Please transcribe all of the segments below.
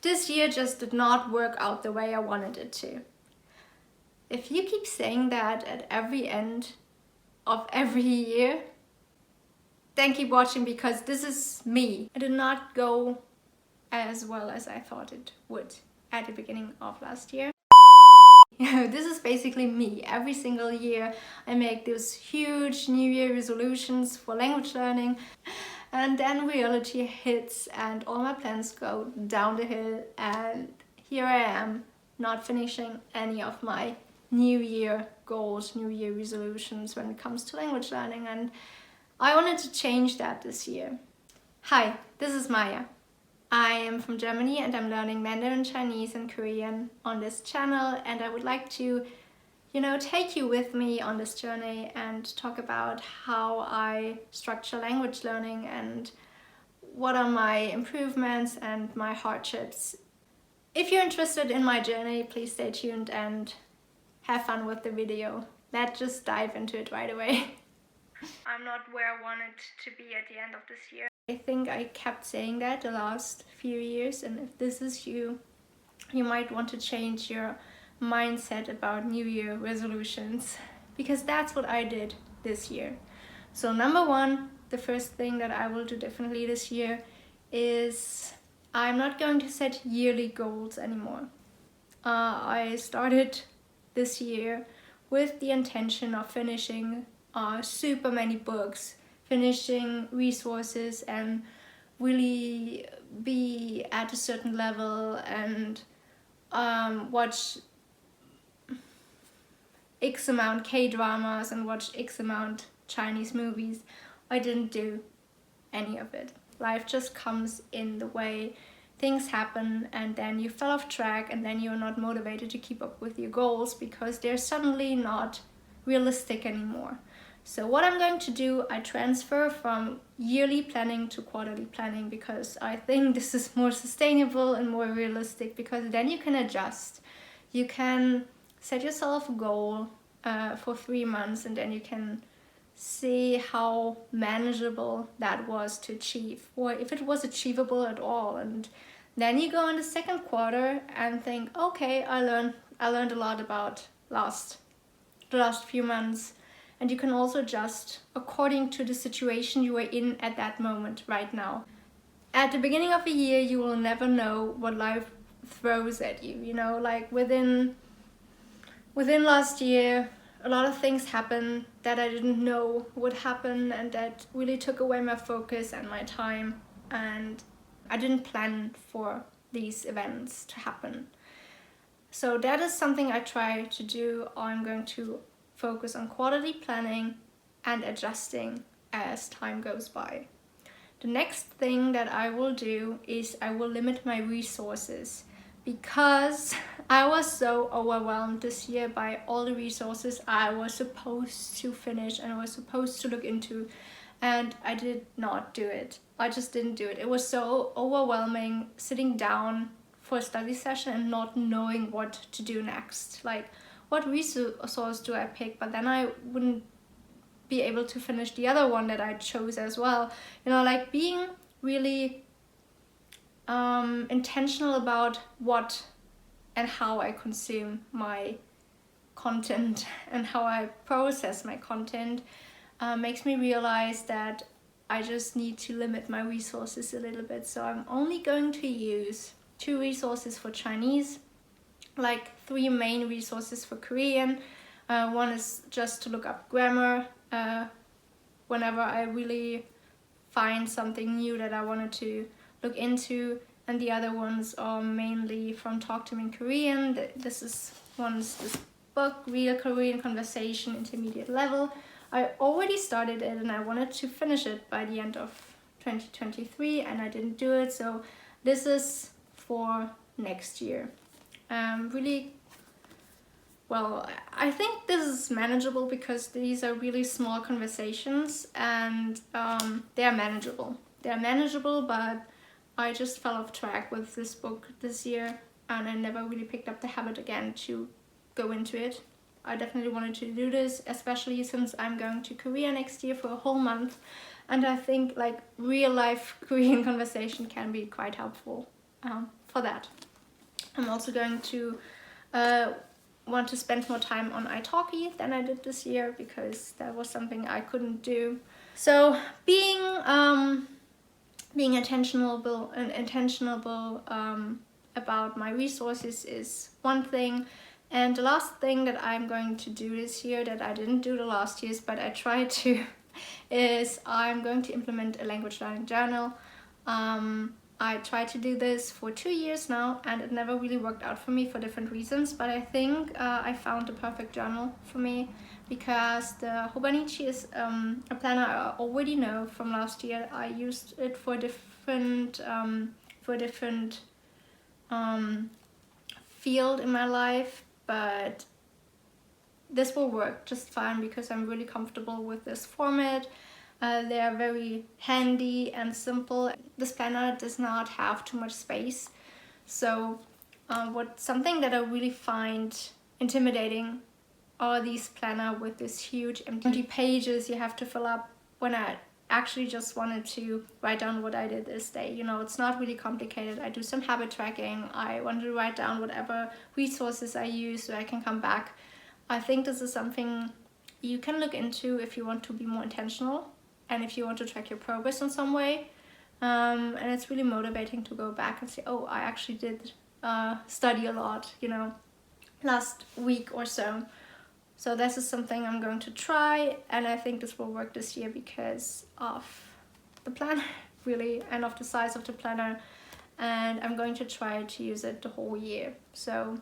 This year just did not work out the way I wanted it to. If you keep saying that at every end of every year, then keep watching, because this is me. It did not go as well as I thought it would at the beginning of last year. This is basically me. Every single year I make those huge New Year resolutions for language learning, and then reality hits and all my plans go down the hill, and here I am not finishing any of my New Year goals, New Year resolutions when it comes to language learning, and I wanted to change that this year. Hi, this is Maya. I am from Germany and I'm learning Mandarin, Chinese and Korean on this channel, and I would like to, take you with me on this journey and talk about how I structure language learning and what are my improvements and my hardships. If you're interested in my journey, please stay tuned and have fun with the video. Let's just dive into it right away. I'm not where I wanted to be at the end of this year. I think I kept saying that the last few years, and if this is you, you might want to change your mindset about New Year resolutions, because that's what I did this year. So number one, the first thing that I will do differently this year is I'm not going to set yearly goals anymore. I started this year with the intention of finishing super many books, finishing resources, and really be at a certain level and watch X amount K-dramas and watch X amount Chinese movies. I didn't do any of it. Life just comes in the way, things happen, and then you fell off track, and then you're not motivated to keep up with your goals because they're suddenly not realistic anymore. So what I'm going to do, I transfer from yearly planning to quarterly planning, because I think this is more sustainable and more realistic, because then you can adjust. You can set yourself a goal for 3 months, and then you can see how manageable that was to achieve, or if it was achievable at all. And then you go in the second quarter and think, okay, I learned a lot about the last few months. And you can also adjust according to the situation you are in at that moment right now. At the beginning of a year, you will never know what life throws at you. Like within last year, a lot of things happened that I didn't know would happen, and that really took away my focus and my time. And I didn't plan for these events to happen. So that is something I try to do. I'm going to focus on quarterly planning and adjusting as time goes by. The next thing that I will do is I will limit my resources, because I was so overwhelmed this year by all the resources I was supposed to finish and I was supposed to look into, and I did not do it. I just didn't do it. It was so overwhelming sitting down for a study session and not knowing what to do next. Like, what resource do I pick? But then I wouldn't be able to finish the other one that I chose as well. Like being really intentional about what and how I consume my content and how I process my content makes me realize that I just need to limit my resources a little bit. So I'm only going to use 2 resources for Chinese, like 3 main resources for Korean. One is just to look up grammar whenever I really find something new that I wanted to look into, and the other ones are mainly from Talk to Me in Korean. This book, Real Korean Conversation, Intermediate Level. I already started it and I wanted to finish it by the end of 2023, and I didn't do it, so this is for next year. I think this is manageable because these are really small conversations, and they are manageable. They're manageable, but I just fell off track with this book this year, and I never really picked up the habit again to go into it. I definitely wanted to do this, especially since I'm going to Korea next year for a whole month, and I think like real life Korean conversation can be quite helpful for that. I'm also going to want to spend more time on italki than I did this year, because that was something I couldn't do. So being intentional about my resources is one thing. And the last thing that I'm going to do this year that I didn't do the last years, but I tried to, is I'm going to implement a language learning journal. I tried to do this for 2 years now, and it never really worked out for me for different reasons, but I think I found the perfect journal for me, because the Hobonichi is a planner I already know from last year. I used it for different field in my life, but this will work just fine because I'm really comfortable with this format. They are very handy and simple. This planner does not have too much space. So something that I really find intimidating are these planner with this huge empty pages you have to fill up, when I actually just wanted to write down what I did this day. You know, it's not really complicated. I do some habit tracking. I wanted to write down whatever resources I use so I can come back. I think this is something you can look into if you want to be more intentional and if you want to track your progress in some way. And it's really motivating to go back and say, oh, I actually did study a lot, you know, last week or so. So this is something I'm going to try, and I think this will work this year because of the planner, really, and of the size of the planner. And I'm going to try to use it the whole year. So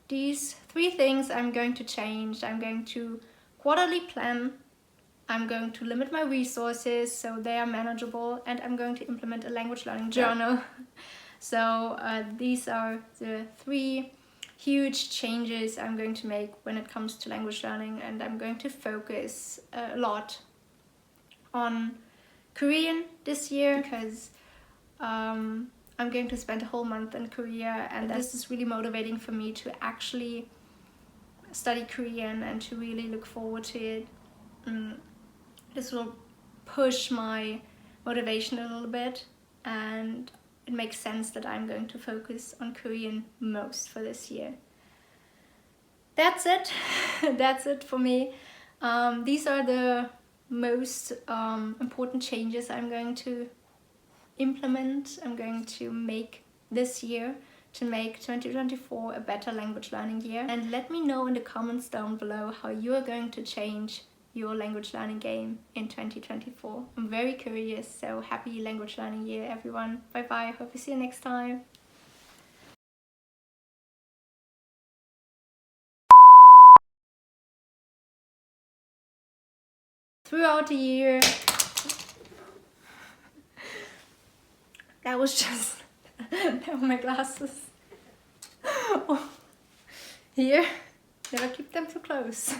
these 3 things I'm going to change. I'm going to quarterly plan. I'm going to limit my resources so they are manageable, and I'm going to implement a language learning journal. So these are the 3 huge changes I'm going to make when it comes to language learning, and I'm going to focus a lot on Korean this year, because I'm going to spend a whole month in Korea, and this is really motivating for me to actually study Korean and to really look forward to it. This will push my motivation a little bit, and it makes sense that I'm going to focus on Korean most for this year. That's it. That's it for me. These are the most important changes I'm going to implement. I'm going to make this year to make 2024 a better language learning year. And let me know in the comments down below how you are going to change your language learning game in 2024. I'm very curious, so happy language learning year, everyone. Bye bye, hope to see you next time. Throughout the year, that was just, that were my glasses. Oh. Here, never keep them too close.